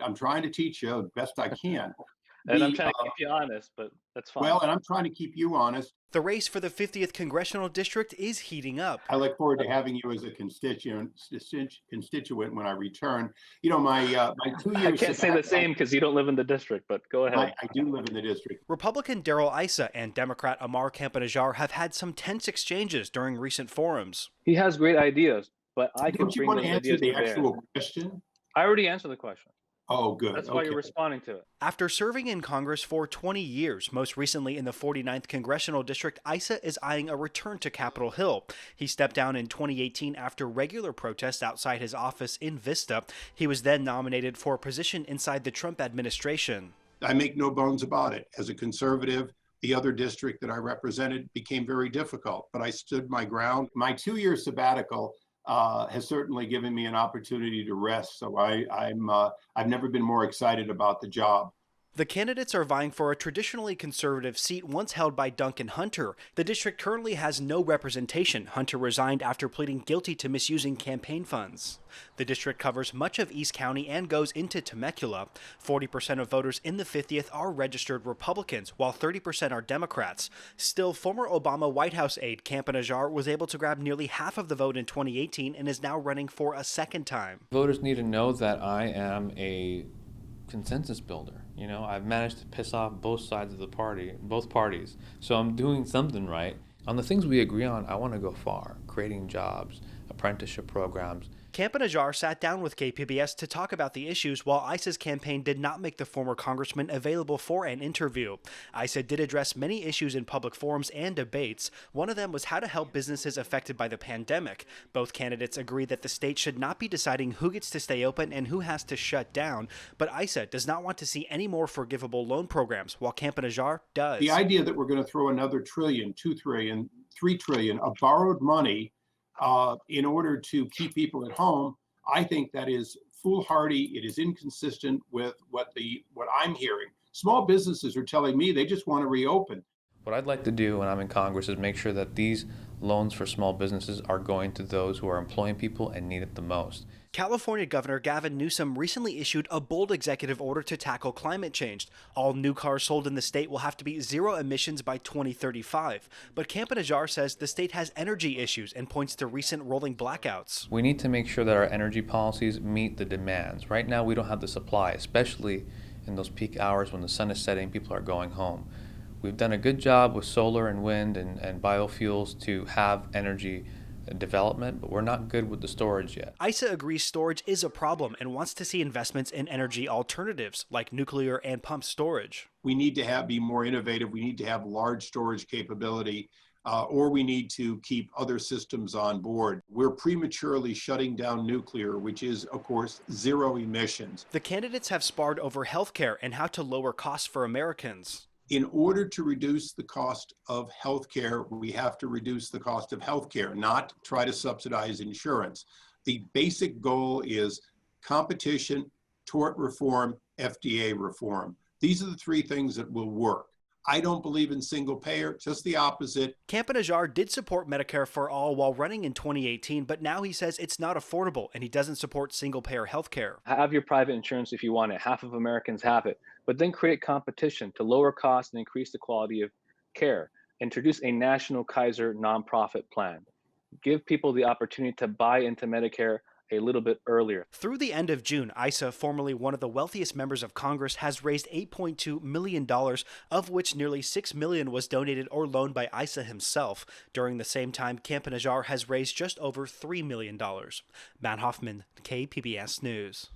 I'm trying to teach you the best I can. And I'm The trying to keep you honest, but that's fine. Well, and I'm trying to keep you honest. The race for the 50th Congressional District is heating up. I look forward Uh, to having you as a constituent when I return. You know, my two I years can't say the sabbatical. same because you don't live in the district, but go ahead. I do live in the district. Republican Darrell Issa and Democrat Ammar Campa Najjar have had some tense exchanges during recent forums. He has great ideas, but I Don't could you bring want to those answer ideas to the bear. actual question? I already answered the question. Oh, good. That's why you're Okay. responding to it. After serving in Congress for 20 years, most recently in the 49th Congressional District, Issa is eyeing a return to Capitol Hill. He stepped down in 2018 after regular protests outside his office in Vista. He was then nominated for a position inside the Trump administration. I make no bones about it. As a conservative, the other district that I represented became very difficult, but I stood my ground. My 2 year sabbatical has certainly given me an opportunity to rest. So I've never been more excited about the job. The candidates are vying for a traditionally conservative seat once held by Duncan Hunter. The district currently has no representation. Hunter resigned after pleading guilty to misusing campaign funds. The district covers much of East County and goes into Temecula. 40% of voters in the 50th are registered Republicans, while 30% are Democrats. Still, former Obama White House aide Campa Najjar was able to grab nearly half of the vote in 2018 and is now running for a second time. Voters need to know that I am a consensus builder. You know, I've managed to piss off both sides of the party, both parties. So I'm doing something right. On the things we agree on, I want to go far, creating jobs, apprenticeship programs. Campa Najjar sat down with KPBS to talk about the issues while Issa's campaign did not make the former congressman available for an interview. Issa did address many issues in public forums and debates. One of them was how to help businesses affected by the pandemic. Both candidates agree that the state should not be deciding who gets to stay open and who has to shut down, but Issa does not want to see any more forgivable loan programs, while Campa Najjar does. The idea that we're going to throw another trillion, 2 trillion, 3 trillion of borrowed money in order to keep people at home, I think that is foolhardy. It is inconsistent with what I'm hearing. Small businesses are telling me they just want to reopen. What I'd like to do when I'm in Congress is make sure that these loans for small businesses are going to those who are employing people and need it the most. California Governor Gavin Newsom recently issued a bold executive order to tackle climate change. All new cars sold in the state will have to be zero emissions by 2035. But Campa Najjar says the state has energy issues and points to recent rolling blackouts. We need to make sure that our energy policies meet the demands. Right now we don't have the supply, especially in those peak hours when the sun is setting, people are going home. We've done a good job with solar and wind and biofuels to have energy development, but we're not good with the storage yet. Issa agrees storage is a problem and wants to see investments in energy alternatives like nuclear and pumped storage. We need to be more innovative. We need to have large storage capability, or we need to keep other systems on board. We're prematurely shutting down nuclear, which is, of course, zero emissions. The candidates have sparred over healthcare and how to lower costs for Americans. In order to reduce the cost of healthcare, we have to reduce the cost of healthcare, not try to subsidize insurance. The basic goal is competition, tort reform, FDA reform. These are the three things that will work. I don't believe in single payer, just the opposite. Campa Najjar did support Medicare for all while running in 2018, but now he says it's not affordable and he doesn't support single payer health care. Have your private insurance if you want it. Half of Americans have it. But then create competition to lower costs and increase the quality of care. Introduce a national Kaiser nonprofit plan. Give people the opportunity to buy into Medicare a little bit earlier. Through the end of June, Issa, formerly one of the wealthiest members of Congress, has raised $8.2 million, of which nearly $6 million was donated or loaned by Issa himself. During the same time, Campa Najjar has raised just over $3 million. Matt Hoffman, KPBS News.